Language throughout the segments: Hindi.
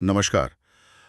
नमस्कार।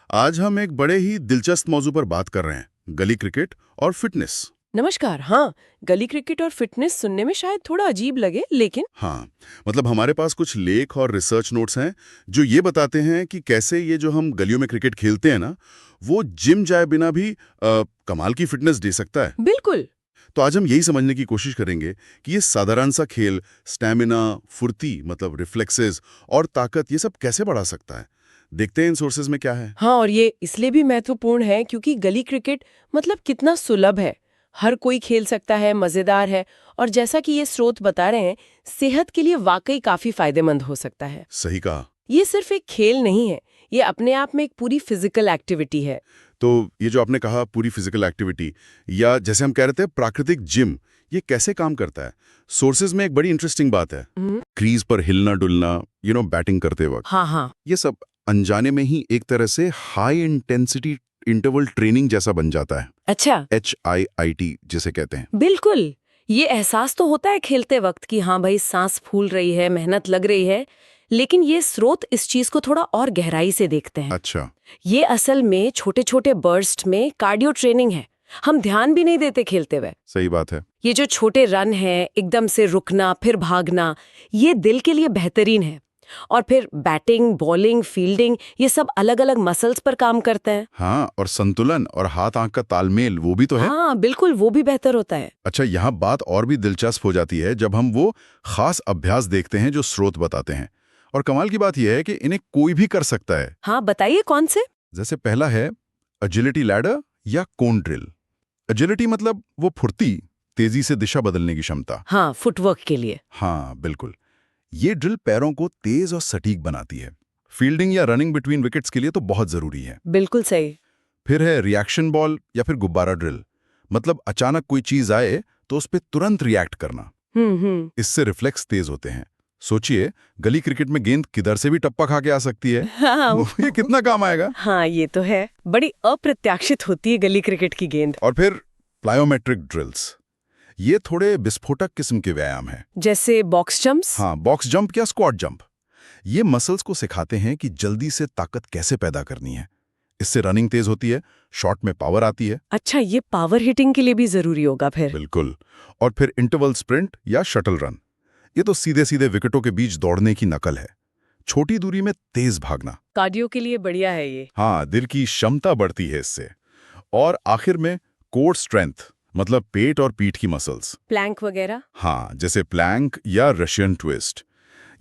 आज हम एक बड़े ही दिलचस्प मौजू पर बात कर रहे हैं, गली क्रिकेट और फिटनेस। नमस्कार। हाँ, गली क्रिकेट और फिटनेस सुनने में शायद थोड़ा अजीब लगे, लेकिन हाँ, मतलब हमारे पास कुछ लेख और रिसर्च नोट्स हैं जो ये बताते हैं कि कैसे ये जो हम गलियों में क्रिकेट खेलते हैं ना, वो जिम जाए बिना भी कमाल की फिटनेस दे सकता है। बिल्कुल। तो आज हम यही समझने की कोशिश करेंगे कि ये साधारण सा खेल स्टैमिना, फुर्ती मतलब रिफ्लेक्सेस और ताकत ये सब कैसे बढ़ा सकता है। देखते हैं इन सोर्सेज में क्या है। हाँ, और ये इसलिए भी महत्वपूर्ण है क्योंकि गली क्रिकेट मतलब कितना सुलभ है। हर कोई खेल सकता है, मजेदार है, और जैसा कि ये स्रोत बता रहे हैं, सेहत के लिए वाकई काफी फायदेमंद हो सकता है। सही कहा। ये सिर्फ एक खेल नहीं है, ये अपने आप में एक पूरी फिजिकल एक्टिविटी है। तो ये जो आपने कहा पूरी फिजिकल एक्टिविटी या जैसे हम कह रहे थे प्राकृतिक जिम, ये कैसे काम करता है। सोर्सेज में एक बड़ी इंटरेस्टिंग बात है, क्रीज पर हिलना डुलना, बैटिंग करते वक्त, हाँ हाँ। ये सब अनजाने में ही एक तरह से हाई इंटेंसिटी इंटरवल ट्रेनिंग जैसा बन जाता है। अच्छा। HIIT जिसे कहते हैं। बिल्कुल। ये एहसास तो होता है खेलते वक्त कि हाँ भाई, सांस फूल रही है, मेहनत लग रही है, लेकिन ये स्रोत इस चीज को थोड़ा और गहराई से देखते हैं। अच्छा। ये असल में छोटे छोटे बर्स्ट में कार्डियो ट्रेनिंग है। हम ध्यान भी नहीं देते खेलते हुए। सही बात है। ये जो छोटे रन है, एकदम से रुकना फिर भागना, ये दिल के लिए बेहतरीन है। और फिर बैटिंग, बॉलिंग, फील्डिंग, ये सब अलग अलग मसल्स पर काम करते हैं। हाँ, और संतुलन और हाथ आंख का तालमेल वो भी तो है। हाँ बिल्कुल, वो भी बेहतर होता है। अच्छा, यहाँ बात और भी दिलचस्प हो जाती है जब हम वो खास अभ्यास देखते हैं जो स्रोत बताते हैं। और कमाल की बात यह है कि इन्हें कोई भी कर सकता है। हाँ बताइए, कौन से? जैसे पहला है एजिलिटी लैडर या कोन ड्रिल। एजिलिटी मतलब वो फुर्ती, तेजी से दिशा बदलने की क्षमता। हाँ, फुटवर्क के लिए। हाँ बिल्कुल। ये ड्रिल पैरों को तेज और सटीक बनाती है। फील्डिंग या रनिंग बिटवीन विकेट्स के लिए तो बहुत जरूरी है। बिल्कुल सही। फिर है रिएक्शन बॉल या फिर गुब्बारा ड्रिल, मतलब अचानक कोई चीज आए तो उस पर तुरंत रिएक्ट करना। इससे रिफ्लेक्स तेज होते हैं। सोचिए, गली क्रिकेट में गेंद किधर से भी टप्पा खा के आ सकती है। हाँ। ये कितना काम आएगा। हाँ ये तो है, बड़ी अप्रत्याशित होती है गली क्रिकेट की गेंद। और फिर प्लायोमेट्रिक ड्रिल्स, ये थोड़े विस्फोटक किस्म के व्यायाम हैं। जैसे बॉक्स जंप्स। हाँ, बॉक्स जंप या स्क्वाट जंप। ये मसल्स को सिखाते हैं कि जल्दी से ताकत कैसे पैदा करनी है। इससे रनिंग तेज होती है, शॉट में पावर आती है। अच्छा, ये पावर हिटिंग के लिए भी जरूरी होगा फिर। बिल्कुल। और फिर इंटरवल स्प्रिंट या शटल रन, ये तो सीधे सीधे विकेटों के बीच दौड़ने की नकल है। छोटी दूरी में तेज भागना। कार्डियो के लिए बढ़िया है ये। हाँ, दिल की क्षमता बढ़ती है इससे। और आखिर में कोर स्ट्रेंथ, मतलब पेट और पीठ की मसल्स। प्लैंक वगैरह। हाँ, जैसे प्लैंक या रशियन ट्विस्ट।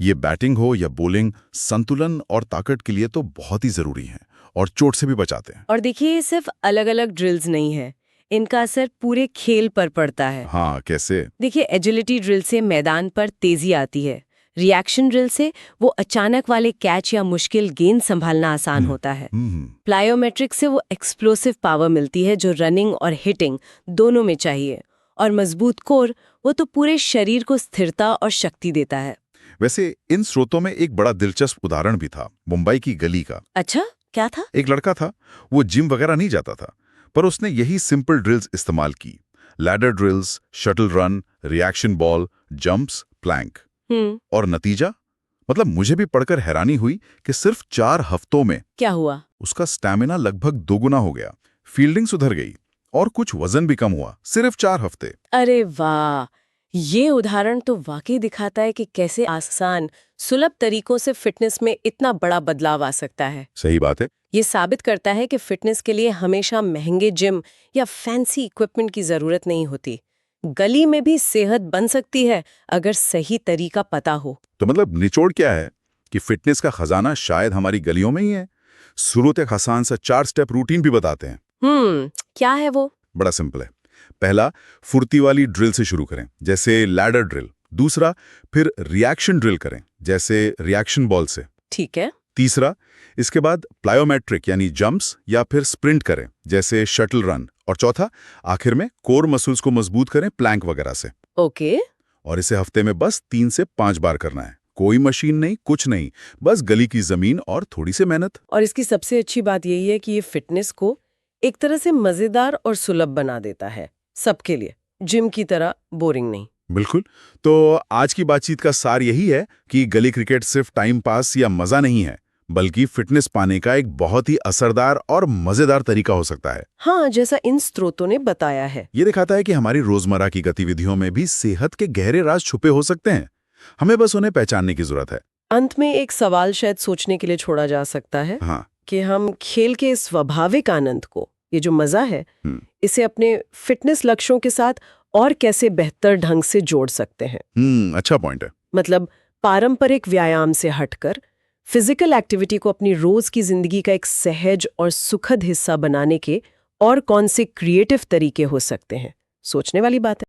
ये बैटिंग हो या बॉलिंग, संतुलन और ताकत के लिए तो बहुत ही जरूरी है और चोट से भी बचाते हैं। और देखिए, ये सिर्फ अलग अलग ड्रिल्स नहीं है, इनका असर पूरे खेल पर पड़ता है। हाँ, कैसे? देखिए, एजिलिटी ड्रिल से मैदान पर तेजी आती है। रिएक्शन ड्रिल से वो अचानक वाले कैच या मुश्किल गेंद संभालना आसान होता है। प्लायोमेट्रिक से वो एक्सप्लोसिव पावर मिलती है जो रनिंग और हिटिंग दोनों में चाहिए। और मजबूत कोर, वो तो पूरे शरीर को स्थिरता और शक्ति देता है। वैसे इन स्रोतों में एक बड़ा दिलचस्प उदाहरण भी था, मुंबई की गली का। अच्छा, क्या था? एक लड़का था, वो जिम वगैरह नहीं जाता था, पर उसने यही सिंपल ड्रिल्स इस्तेमाल की। Ladder drills, shuttle run, reaction ball, jumps, plank. और नतीजा, मतलब मुझे भी पढ़कर हैरानी हुई कि सिर्फ 4 हफ्तों में क्या हुआ? उसका स्टैमिना लगभग दोगुना हो गया, फील्डिंग सुधर गई और कुछ वजन भी कम हुआ, सिर्फ 4 हफ्ते। अरे वाह, ये उदाहरण तो वाकई दिखाता है कि कैसे आसान, सुलभ तरीकों से फिटनेस में इतना बड़ा बदलाव आ सकता है। सही बात है। ये साबित करता है कि फिटनेस के लिए हमेशा महंगे जिम या फैंसी इक्विपमेंट की जरूरत नहीं होती। गली में भी सेहत बन सकती है अगर सही तरीका पता हो। तो मतलब निचोड़ क्या है कि फिटनेस का खजाना शायद हमारी गलियों में ही है। शुरू एक आसान सा 4 स्टेप रूटीन भी बताते हैं। क्या है वो? बड़ा सिंपल है। पहला, फुर्ती वाली ड्रिल से शुरू करें, जैसे लैडर ड्रिल। दूसरा, फिर रिएक्शन ड्रिल करें, जैसे रिएक्शन बॉल से। ठीक है। तीसरा, इसके बाद प्लायोमेट्रिक यानी जंप्स या फिर स्प्रिंट करें, जैसे शटल रन। और चौथा, आखिर में कोर मसल्स को मजबूत करें प्लैंक वगैरह से। ओके। और इसे हफ्ते में बस 3 से 5 बार करना है। कोई मशीन नहीं, कुछ नहीं, बस गली की जमीन और थोड़ी सी मेहनत। और इसकी सबसे अच्छी बात यही है कि ये फिटनेस को एक तरह से मजेदार और सुलभ बना देता है सबके लिए, जिम की तरह बोरिंग नहीं। बिल्कुल। तो आज की बातचीत का सार यही है कि गली क्रिकेट सिर्फ टाइम पास या मजा नहीं है, बल्कि फिटनेस पाने का एक बहुत ही असरदार और मजेदार तरीका हो सकता है। हाँ, जैसा इन स्रोतों ने बताया है। ये दिखाता है कि हमारी रोजमर्रा की गतिविधियों में भी सेहत के गहरे राज छुपे हो सकते हैं। हमें बस उन्हें पहचानने की जरूरत है। अंत में एक सवाल शायद सोचने के लिए छोड़ा जा सकता है हाँ। कि हम खेल के इस स्वाभाविक आनंद को, ये जो मजा है, इसे अपने फिटनेस लक्ष्यों के साथ और कैसे बेहतर ढंग से जोड़ सकते हैं। अच्छा पॉइंट है। मतलब पारंपरिक व्यायाम से हटकर फिजिकल एक्टिविटी को अपनी रोज की जिंदगी का एक सहज और सुखद हिस्सा बनाने के और कौन से क्रिएटिव तरीके हो सकते हैं। सोचने वाली बात है।